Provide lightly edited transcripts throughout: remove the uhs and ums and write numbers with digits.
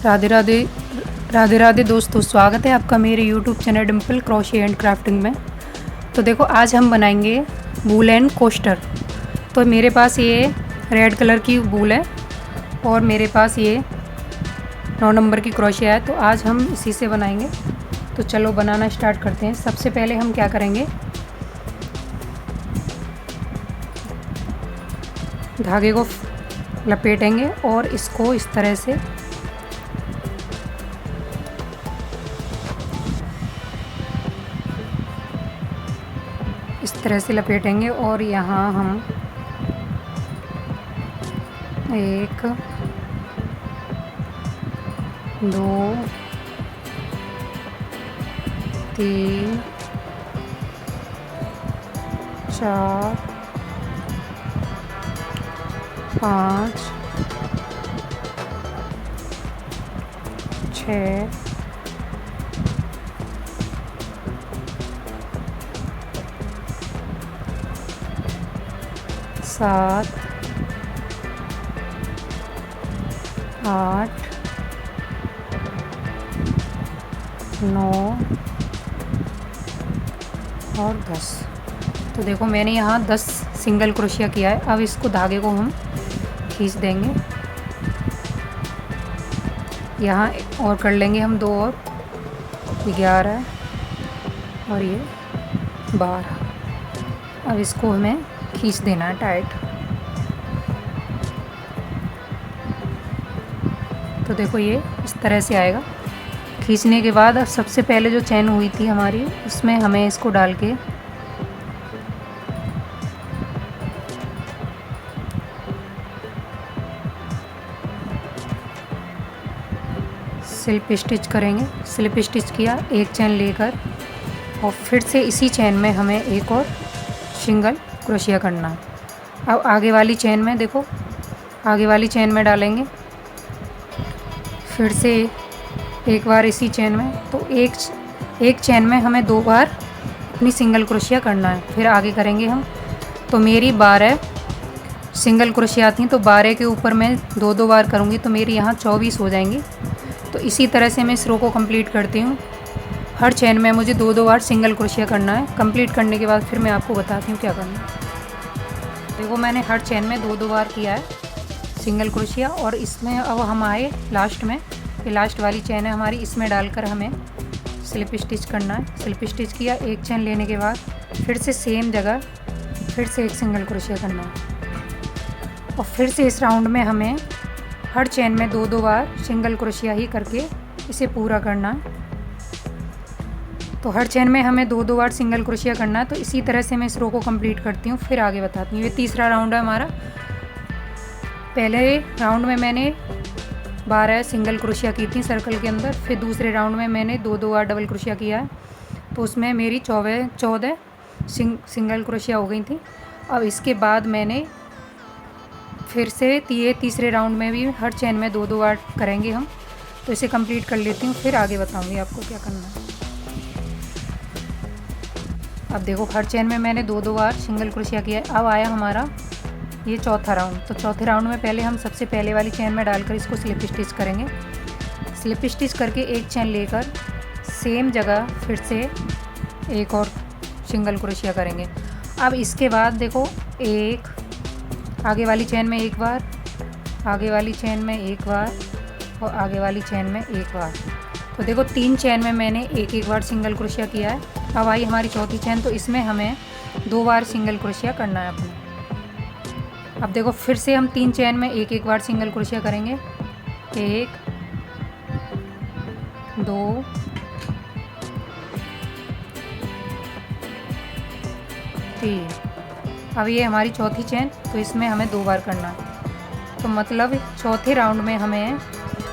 राधे राधे। राधे राधे दोस्तों, स्वागत है आपका मेरे YouTube channel Dimple crochet and crafting में। तो देखो, आज हम बनाएंगे वूलन कोस्टर। तो मेरे पास ये रेड कलर की वूल है और मेरे पास ये 9 नंबर की क्रोशिया है। तो आज हम इसी से बनाएंगे। तो चलो बनाना स्टार्ट करते हैं। सबसे पहले हम क्या करेंगे, धागे को लपेटेंगे और इसको इस तरह से लपेटेंगे और यहाँ हम 1 2 3 4 5 6 7 8 9 और 10। तो देखो, मैंने यहाँ 10 सिंगल क्रोशिया किया है। अब इसको धागे को हम खींच देंगे। यहाँ और कर लेंगे हम 2 और 11 और ये 12। अब इसको हमें खींच देना है टाइट। तो देखो, ये इस तरह से आएगा। खींचने के बाद सबसे पहले जो चैन हुई थी हमारी, उसमें हमें इसको डाल के स्लिप स्टिच करेंगे। स्लिप स्टिच किया, एक चैन लेकर और फिर से इसी चैन में हमें एक और सिंगल क्रोशिया करना है। अब आगे वाली चैन में देखो, आगे वाली चैन में डालेंगे, फिर से एक बार इसी चैन में। तो एक चैन में हमें 2 बार अपनी सिंगल क्रोशिया करना है। फिर आगे करेंगे हम। तो मेरी 12 सिंगल क्रोशिया थी, तो 12 के ऊपर मैं 2 बार करूँगी, तो मेरी यहाँ 24 हो जाएंगी। तो इसी तरह से मैं इस रो को कंप्लीट करती हूँ। हर चैन में मुझे 2 बार सिंगल क्रोशिया करना है। कंप्लीट करने के बाद फिर मैं आपको बताती हूँ क्या करना है। देखो, मैंने हर चैन में 2 बार किया है सिंगल क्रोशिया। और इसमें अब हम आए लास्ट में। ये लास्ट वाली चैन है हमारी, इसमें डालकर हमें स्लिप स्टिच करना है। स्लिप स्टिच किया, एक चैन लेने के बाद फिर से सेम जगह फिर से एक सिंगल क्रोशिया करना है। और फिर से इस राउंड में हमें हर चैन में 2 बार सिंगल क्रोशिया ही करके इसे पूरा करना है। तो हर चैन में हमें 2 बार सिंगल क्रोशिया करना है। तो इसी तरह से मैं इस रो को कंप्लीट करती हूँ, फिर आगे बताती हूँ। ये तीसरा राउंड है हमारा। पहले राउंड में मैंने 12 सिंगल क्रोशिया की थी सर्कल के अंदर। फिर दूसरे राउंड में मैंने 2 बार डबल क्रोशिया किया है, तो उसमें मेरी 14 सिंगल क्रोशिया हो गई थी। अब इसके बाद मैंने फिर से तीसरे राउंड में भी हर चैन में 2 बार करेंगे हम। तो इसे कंप्लीट कर लेती हूँ, फिर आगे बताऊँगी आपको क्या करना है। अब देखो, हर चैन में मैंने 2 बार सिंगल क्रोशिया किया है। अब आया हमारा ये चौथा राउंड। तो चौथे राउंड में पहले हम सबसे पहले वाली चैन में डालकर इसको स्लिप स्टिच करेंगे। स्लिप स्टिच करके एक चैन लेकर सेम जगह फिर से एक और सिंगल क्रोशिया करेंगे। अब इसके बाद देखो, आगे वाली चैन में 1 बार, आगे वाली चैन में 1 बार और आगे वाली चैन में 1 बार। तो देखो, 3 चैन में मैंने 1 बार सिंगल क्रोशिया किया है। अब आई हमारी चौथी चैन, तो इसमें हमें 2 बार सिंगल क्रोशिया करना है अपने। अब देखो, फिर से हम 3 चैन में 1 बार सिंगल क्रोशिया करेंगे। 1 2 3। अब ये हमारी चौथी चैन, तो इसमें हमें 2 बार करना है। तो मतलब चौथे राउंड में हमें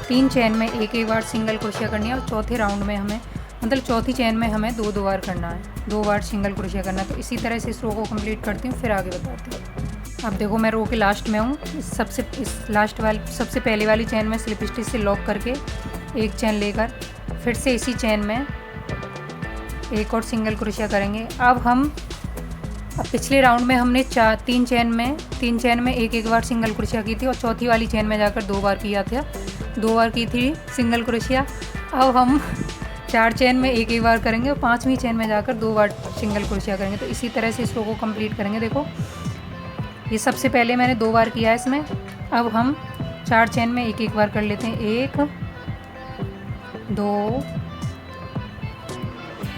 3 चैन में 1 बार सिंगल क्रोशिया करनी है और चौथे राउंड में हमें, मतलब चौथी चैन में हमें 2 बार करना है, 2 बार सिंगल क्रोशिया करना है। तो इसी तरह से इस रो को कंप्लीट करती हूँ, फिर आगे बताती हूँ। अब देखो, मैं रो के लास्ट में हूँ। सबसे पहले वाली चैन में स्लिप स्टिच से लॉक करके एक चैन लेकर फिर से इसी चैन में एक और सिंगल क्रोशिया करेंगे। अब पिछले राउंड में हमने 3 चैन में 1 बार सिंगल क्रोशिया की थी और चौथी वाली चैन में जाकर 2 बार किया था। 2 बार की थी सिंगल क्रोशिया। अब हम 4 चेन में एक एक बार करेंगे और 5वीं चेन में जाकर 2 बार सिंगल क्रोशिया करेंगे। तो इसी तरह से इस रो को कंप्लीट करेंगे। देखो ये सबसे पहले मैंने 2 बार किया है इसमें। अब हम 4 चेन में एक एक बार कर लेते हैं। 1 2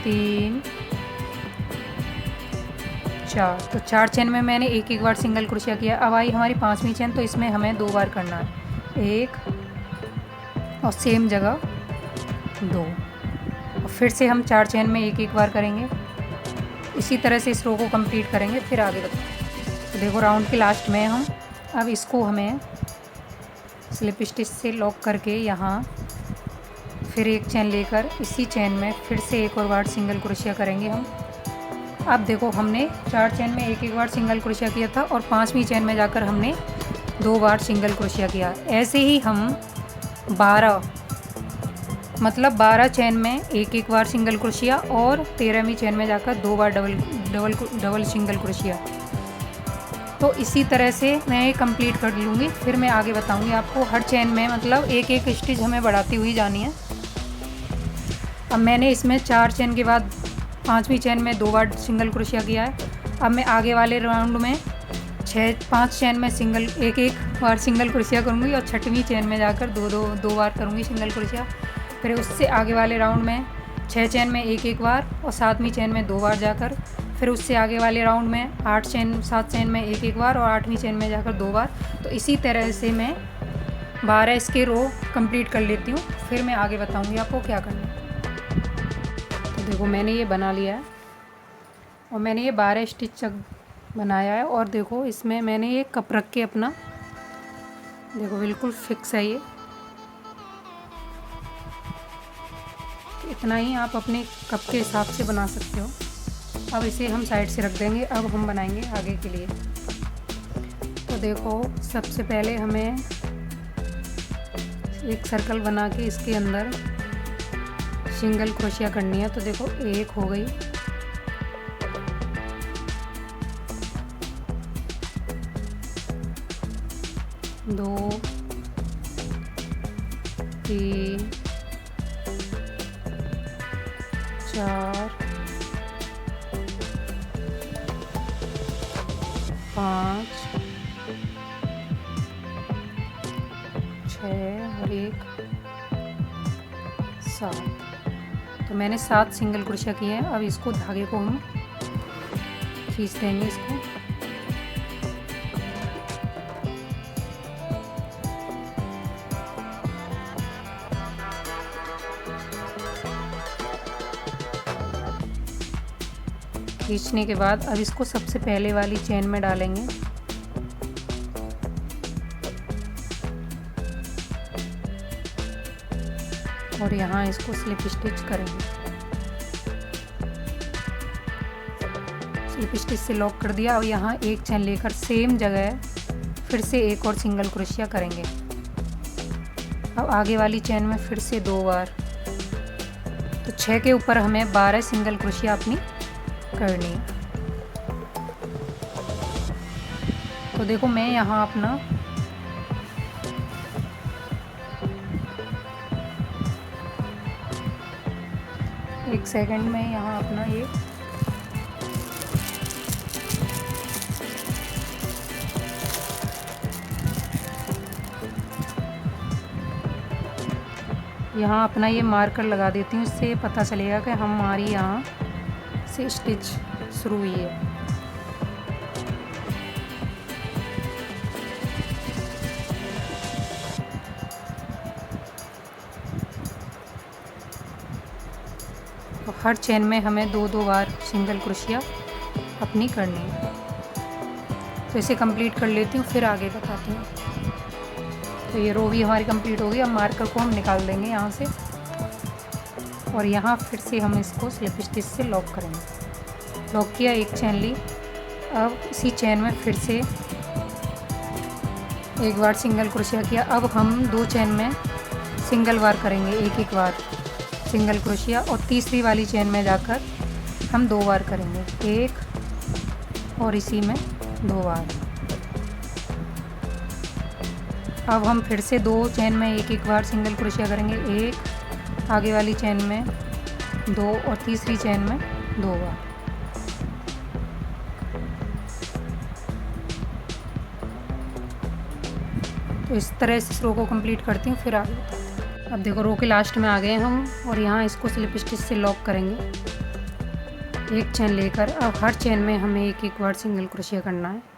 3 4। तो 4 चेन में मैंने एक एक बार सिंगल क्रोशिया किया। अब आई हमारी 5वीं चेन, तो इसमें हमें 2 बार करना है। 1 और सेम जगह 2 और फिर से हम 4 चेन में एक एक बार करेंगे। इसी तरह से इस रो को कंप्लीट करेंगे, फिर आगे बताएं। तो देखो राउंड के लास्ट में हम अब इसको हमें स्लिप स्टिच से लॉक करके यहाँ फिर एक चेन लेकर इसी चेन में फिर से एक और बार सिंगल क्रोशिया करेंगे हम। अब देखो हमने 4 चेन में एक एक बार सिंगल क्रोशिया किया था और 5वीं चेन में जाकर हमने 2 बार सिंगल क्रोशिया किया। ऐसे ही हम 12 चेन में एक एक बार सिंगल क्रोशिया और 13वीं चेन में जाकर 2 बार डबल सिंगल क्रोशिया। तो इसी तरह से मैं ये कंप्लीट कर लूँगी, फिर मैं आगे बताऊँगी आपको। हर चेन में मतलब एक एक स्टिच हमें बढ़ाती हुई जानी है। अब मैंने इसमें 4 चेन के बाद 5वीं चेन में 2 बार सिंगल क्रोशिया किया है। अब मैं आगे वाले राउंड में 5 चेन में एक एक बार सिंगल क्रोशिया करूँगी और 6वीं चेन में जाकर 2 बार करूँगी सिंगल क्रोशिया। फिर उससे आगे वाले राउंड में 6 चेन में एक एक बार और 7वीं चेन में 2 बार जाकर, फिर उससे आगे वाले राउंड में 7 चेन में एक एक बार और 8वीं चेन में जाकर 2 बार। तो इसी तरह से मैं 12 इसके रो कंप्लीट कर लेती हूँ, फिर मैं आगे बताऊँगी आपको क्या करना है। तो देखो मैंने ये बना लिया है और मैंने ये 12 स्टिच बनाया है। और देखो इसमें मैंने ये कप रख के अपना, देखो बिल्कुल फिक्स है ये। इतना ही आप अपने कप के हिसाब से बना सकते हो। अब इसे हम साइड से रख देंगे। अब हम बनाएंगे आगे के लिए। तो देखो सबसे पहले हमें एक सर्कल बना के इसके अंदर सिंगल क्रोशिया करनी है। तो देखो एक हो गई, 2 3 4 5 6 और 1 7। तो मैंने 7 सिंगल क्रोशिया किए हैं। अब इसको धागे को हम खींच देंगे इसको। खींचने के बाद अब इसको सबसे पहले वाली चेन में डालेंगे। और यहाँ इसको स्लिप स्टिच करेंगे। स्लिप स्टिच से लॉक कर दिया। अब यहाँ एक चेन लेकर सेम जगह फिर से एक और सिंगल क्रोशिया करेंगे। अब आगे वाली चेन में फिर से 2 बार। तो 6 के ऊपर हमें 12 सिंगल क्रोशिया अपनी करनी है। तो देखो मैं यहाँ अपना एक सेकंड में यहाँ अपना ये यहाँ अपना ये मार्कर लगा देती हूँ। इससे पता चलेगा कि हमारी यहाँ से स्टिच शुरू हुई है। तो हर चेन में हमें 2-2 बार सिंगल क्रोशिया अपनी करनी है। तो इसे कंप्लीट कर लेती हूँ, फिर आगे बताती हूँ। तो ये रो भी हमारी कंप्लीट होगी। अब मार्कर को हम निकाल देंगे यहाँ से और यहाँ फिर से हम इसको स्लिप स्टिच से लॉक करेंगे। लॉक किया, एक चेन ली। अब इसी चेन में फिर से एक बार सिंगल क्रोशिया किया। अब हम 2 चेन में सिंगल बार करेंगे, एक बार सिंगल क्रोशिया। और तीसरी वाली चेन में जाकर हम 2 बार करेंगे, एक और इसी में 2 बार। अब हम फिर से 2 चेन में एक एक बार सिंगल क्रोशिया करेंगे। एक आगे वाली चेन में 2 और तीसरी चेन में 2 बार। तो इस तरह से रो को कंप्लीट करती हूँ, फिर आगे बताती हूँ। अब देखो रो के लास्ट में आ गए हम और यहाँ इसको स्लिप स्टिच से लॉक करेंगे। एक चेन लेकर अब हर चेन में हमें एक एक बार सिंगल क्रोशिया करना है।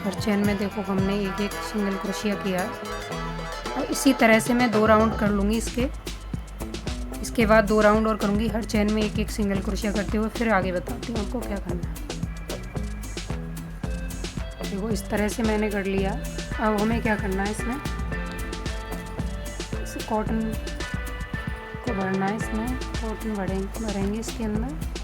हर चेन में देखो हमने एक एक सिंगल क्रोशिया किया है। और इसी तरह से मैं 2 राउंड कर लूँगी इसके बाद 2 राउंड और करूँगी हर चेन में एक एक सिंगल क्रोशिया करते हुए, फिर आगे बताती हूँ आपको क्या करना है। देखो इस तरह से मैंने कर लिया। अब हमें क्या करना है, इसमें इस कॉटन को भरना है। इसमें कॉटन भरेंगे इसके अंदर।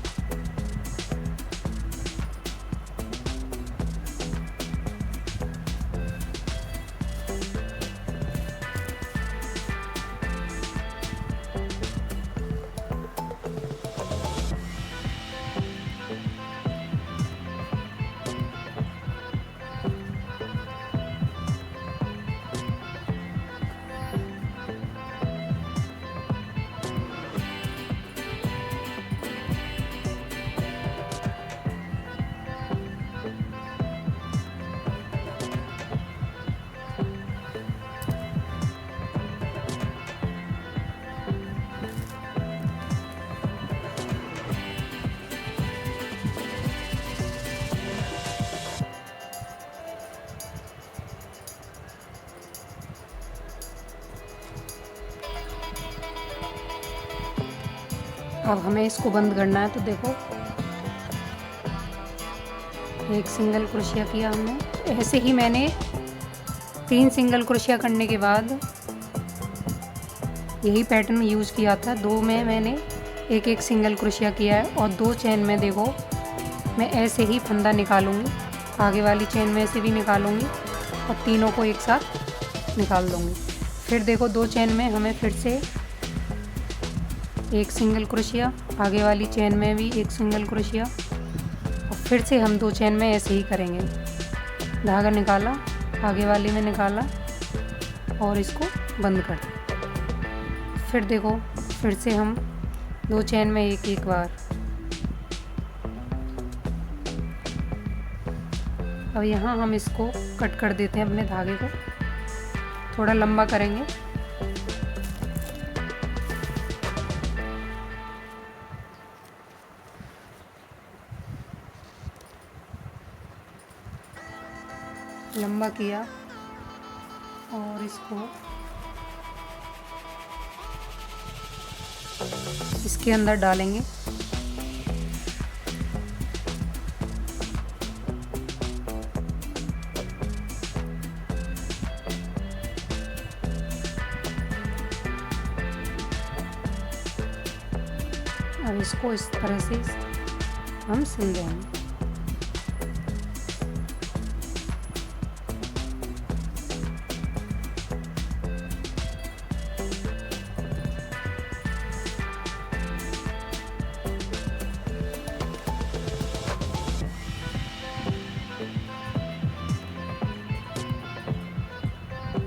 अब हमें इसको बंद करना है। तो देखो एक सिंगल क्रोशिया किया हमने। ऐसे ही मैंने 3 सिंगल क्रोशिया करने के बाद यही पैटर्न यूज़ किया था। 2 में मैंने एक एक सिंगल क्रोशिया किया है और 2 चेन में देखो मैं ऐसे ही फंदा निकालूंगी। आगे वाली चेन में से भी निकालूंगी और तीनों को एक साथ निकाल दूंगी। फिर देखो 2 चेन में हमें फिर से एक सिंगल क्रोशिया, आगे वाली चेन में भी एक सिंगल क्रोशिया और फिर से हम 2 चेन में ऐसे ही करेंगे। धागा निकाला, आगे वाले में निकाला और इसको बंद कर दिया। फिर देखो फिर से हम 2 चेन में एक एक बार। अब यहाँ हम इसको कट कर देते हैं, अपने धागे को थोड़ा लंबा करेंगे। लंबा किया और इसको इसके अंदर डालेंगे। अब इसको इस तरह से हम सिल देंगे।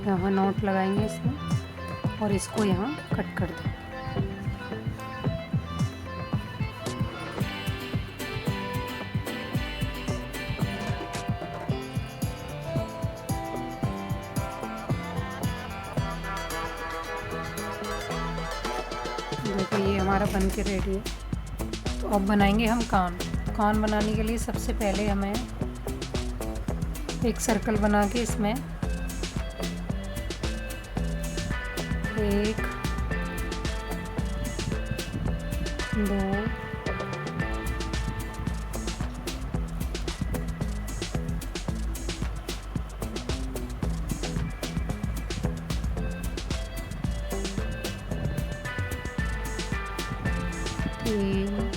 यहाँ नॉट लगाएंगे इसमें और इसको यहाँ कट कर देंगे। देखो ये हमारा बन के रेडी है। तो अब बनाएंगे हम कान। कान बनाने के लिए सबसे पहले हमें एक सर्कल बना के इसमें 1 2 3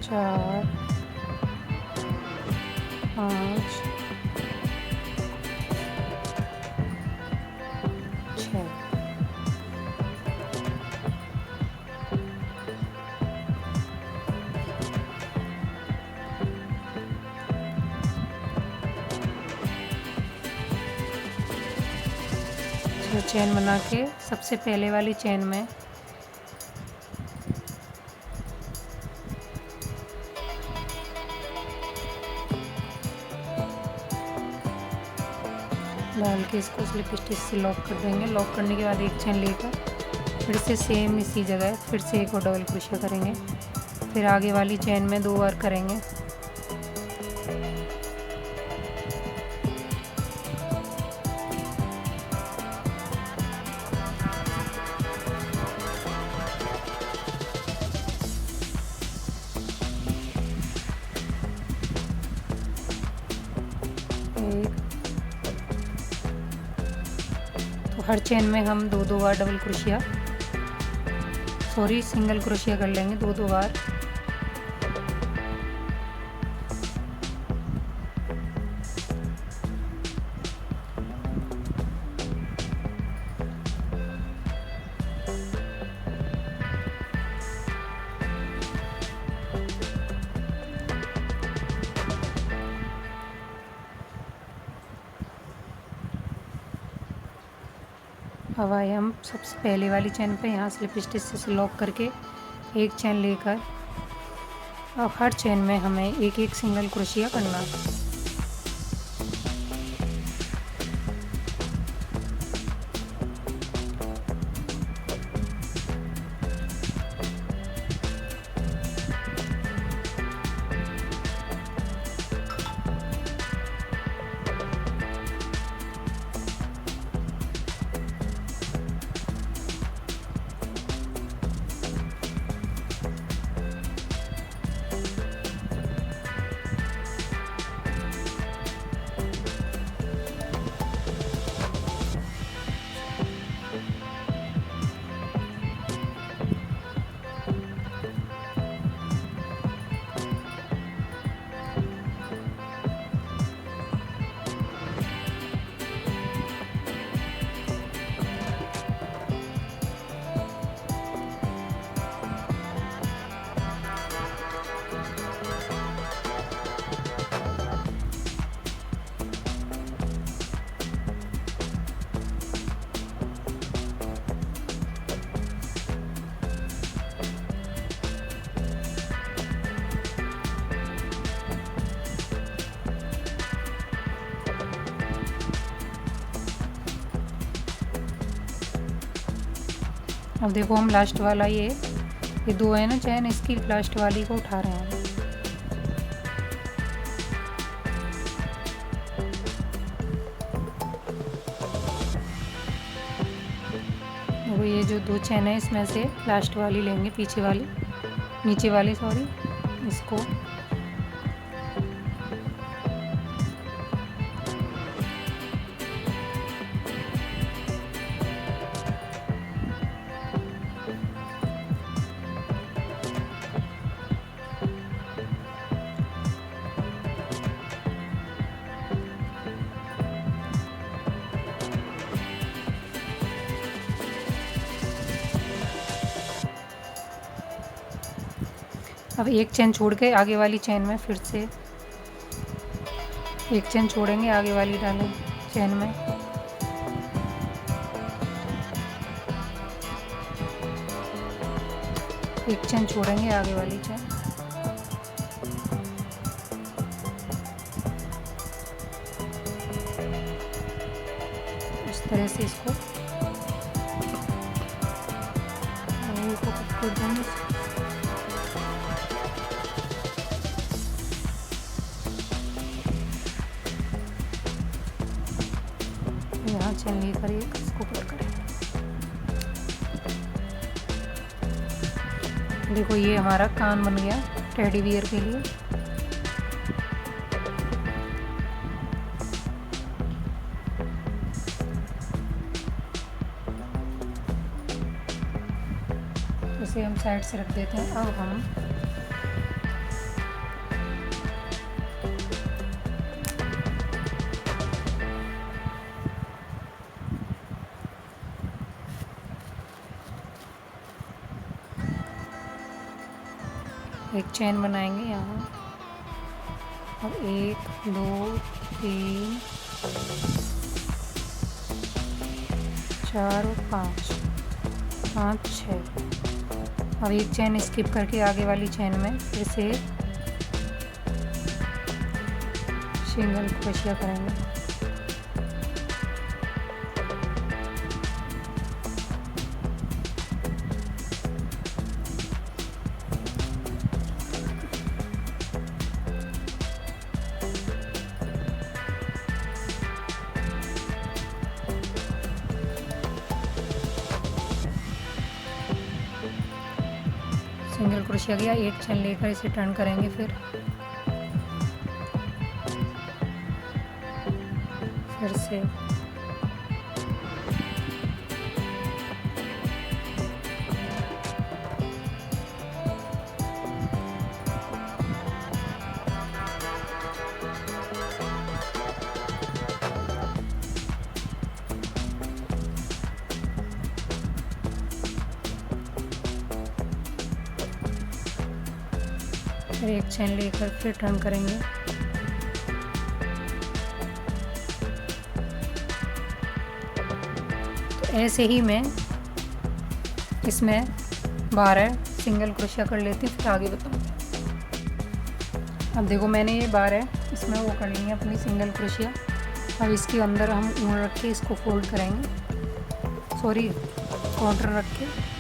4 5 6। तो चेन बना के सबसे पहले वाली चेन में डाल के इसको स्लिप स्टिच से लॉक कर देंगे। लॉक करने के बाद एक चेन लेकर फिर से सेम इसी जगह फिर से एक और डबल क्रोशिया करेंगे। फिर आगे वाली चेन में 2 बार करेंगे। तो हर चेन में हम 2-2 बार डबल क्रोशिया सिंगल क्रोशिया कर लेंगे 2-2 बार। अब आए हम सबसे पहले वाली चेन पे, यहाँ स्लिप स्टिच से लॉक करके एक चेन लेकर अब हर चेन में हमें एक एक सिंगल क्रोशिया करना है। अब देखो हम लास्ट वाला ये 2 है ना चैन, इसकी लास्ट वाली को उठा रहे हैं। वो ये जो 2 चैन है इसमें से लास्ट वाली लेंगे, नीचे वाली इसको अब एक चेन छोड़ के आगे वाली चेन में फिर से एक चेन छोड़ेंगे, आगे वाली डालें चेन में, एक चेन छोड़ेंगे आगे वाली चेन, तरह से इसको कर देंगे। यहाँ चेन लेकर इसको कट करेंगे। देखो ये हमारा कान बन गया टेडी बियर के लिए। इसे हम साइड से रख देते हैं। अब हम एक चेन बनाएंगे यहाँ। अब 1 2 3 4 5 5 6। अब एक चेन स्किप करके आगे वाली चेन में फिर से सिंगल क्रोशिया करेंगे। सिंगल क्रोशिया किया, एक चेन लेकर इसे टर्न करेंगे। फिर से एक चेन लेकर फिर टर्न करेंगे। तो ऐसे ही मैं इसमें 12 सिंगल क्रोशिया कर लेती हूँ, फिर आगे बताऊँगी। अब देखो मैंने ये 12 इसमें वो कर ली है अपनी सिंगल क्रोशिया। अब इसके अंदर हम ऊन रख के इसको फोल्ड करेंगे, सॉरी कॉर्नर रख के।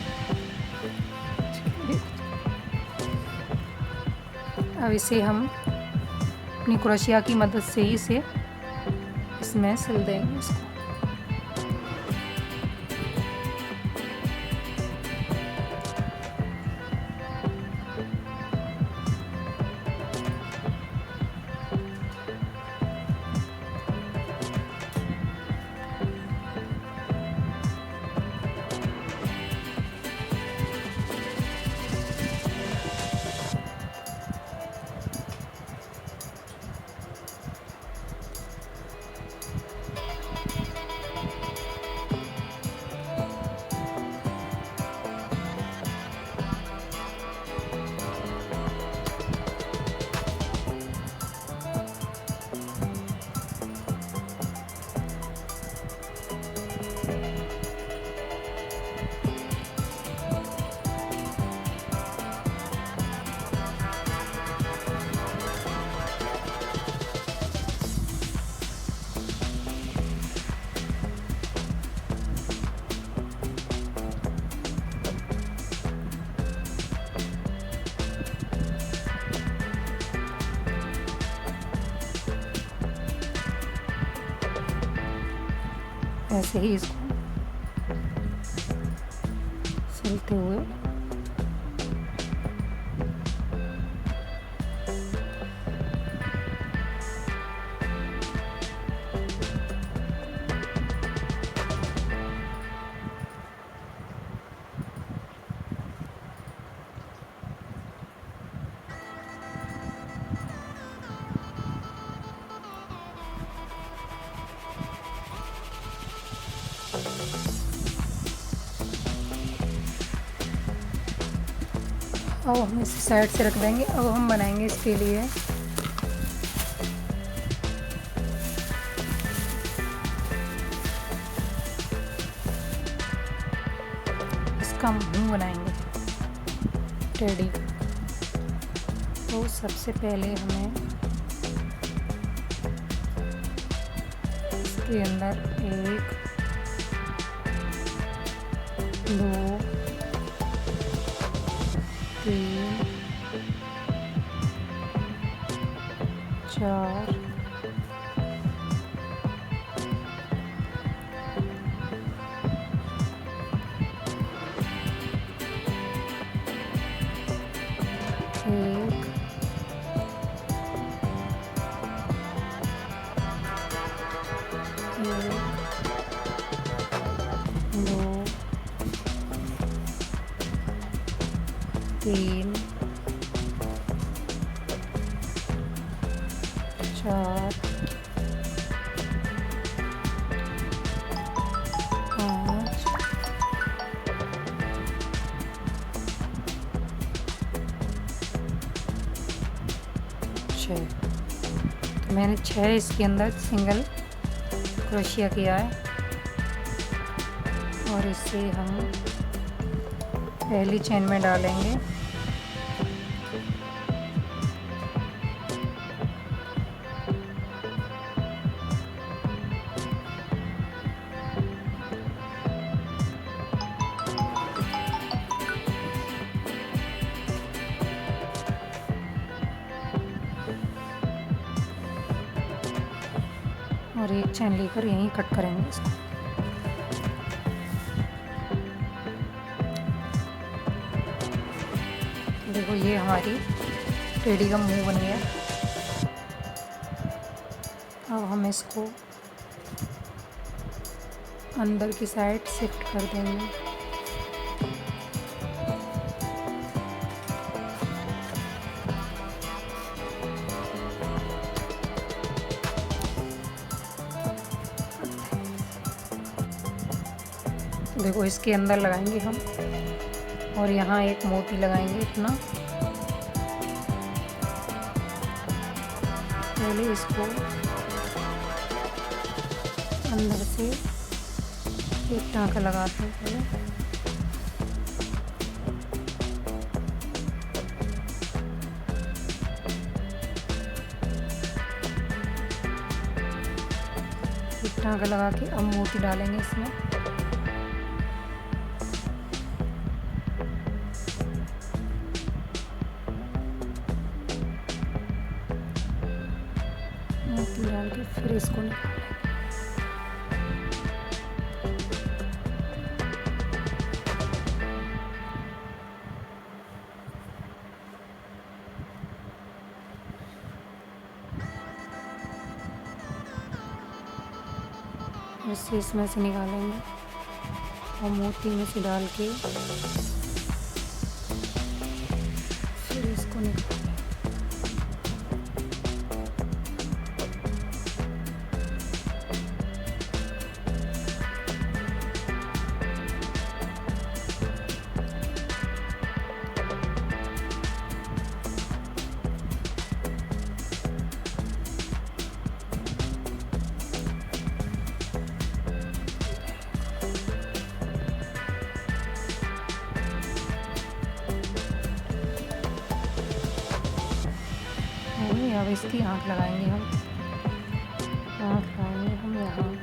अब इसे हम अपनी क्रोशिया की मदद से ही इसे इसमें सिल देंगे इसको। ऐसे ही इसको सिलते हुए अब हम इसे साइड से रख देंगे। अब हम बनाएंगे इसके लिए इसका मुंह बनाएंगे टेडी। तो सबसे पहले हमें इसके अंदर 1 2 3 4 1 2 3 4 5 6। तो मैंने 6 इसके अंदर सिंगल क्रोशिया किया है और इसे हम पहली चेन में डालेंगे। और एक चेन लेकर यहीं कट करेंगे इसको। देखो ये हमारी टेडी का मुंह बन गया। अब हम इसको अंदर की साइड शिफ्ट कर देंगे। देखो इसके अंदर लगाएंगे हम और यहाँ एक मोती लगाएंगे इतना। पहले इसको अंदर से एक टाँका लगाते हैं पहले। एक टाँका लगा के अब मोती डालेंगे इसमें। मोती डाल के फिर इसको निकालेंगे। इससे इसमें से निकालेंगे और मोती में से डाल के फिर इसको निकालेंगे। अब इसकी आँख लगाएंगे हम। आँख लगाएंगे हम यहाँ।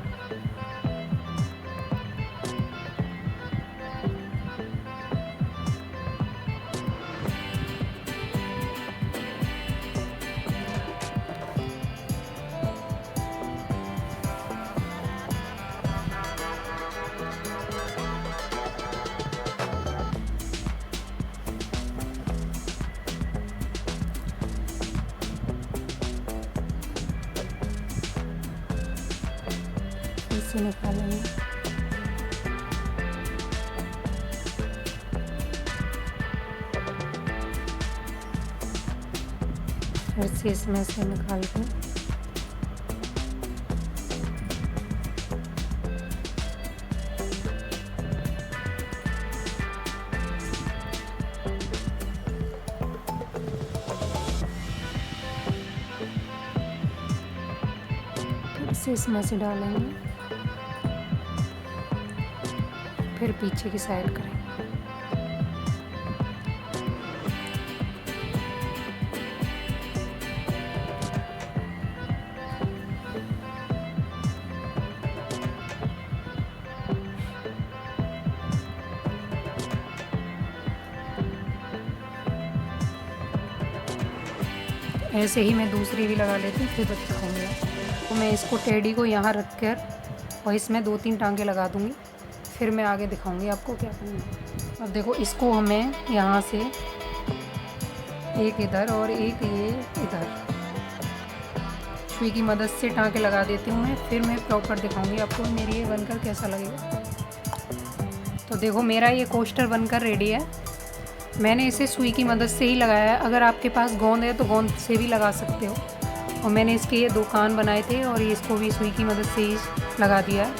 इसे निकालेंगे। फिर से इसमें से निकाल के फिर से इसमें से डालेंगे। फिर पीछे की साइड करेंगे। ऐसे ही मैं दूसरी भी लगा लेती हूँ, फिर दिखाऊँगी। तो मैं इसको टेडी को यहाँ रख कर और इसमें 2-3 टांके लगा दूँगी, फिर मैं आगे दिखाऊँगी आपको क्या करना है। अब देखो इसको हमें यहाँ से एक इधर और एक ये इधर सुई की मदद से टांके लगा देती हूँ मैं, फिर मैं प्रॉपर दिखाऊँगी आपको मेरी ये बनकर कैसा लगेगा। तो देखो मेरा ये कोस्टर बनकर रेडी है। मैंने इसे सुई की मदद से ही लगाया है, अगर आपके पास गोंद है तो गोंद से भी लगा सकते हो। और मैंने इसके ये 2 कान बनाए थे और इसको भी सुई की मदद से ही लगा दिया है।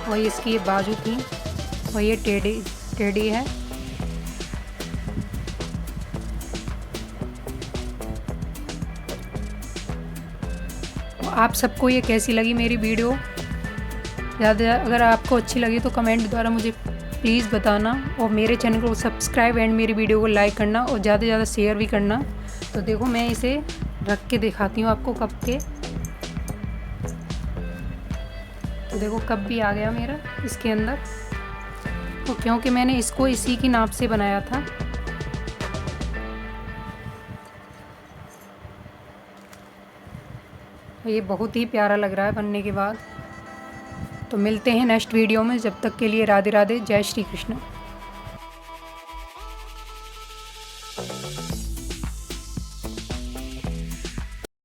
और इसकी ये बाजू थी और ये टेढ़ी है। आप सबको ये कैसी लगी मेरी वीडियो? ज़्यादा अगर आपको अच्छी लगी तो कमेंट द्वारा मुझे प्लीज़ बताना, और मेरे चैनल को सब्सक्राइब एंड मेरी वीडियो को लाइक करना और ज़्यादा से ज़्यादा शेयर भी करना। तो देखो मैं इसे रख के दिखाती हूँ आपको कप के। तो देखो कप भी आ गया मेरा इसके अंदर, तो क्योंकि मैंने इसको इसी की नाप से बनाया था। ये बहुत ही प्यारा लग रहा है बनने के बाद। तो मिलते हैं नेक्स्ट वीडियो में, जब तक के लिए राधे राधे, जय श्री कृष्ण।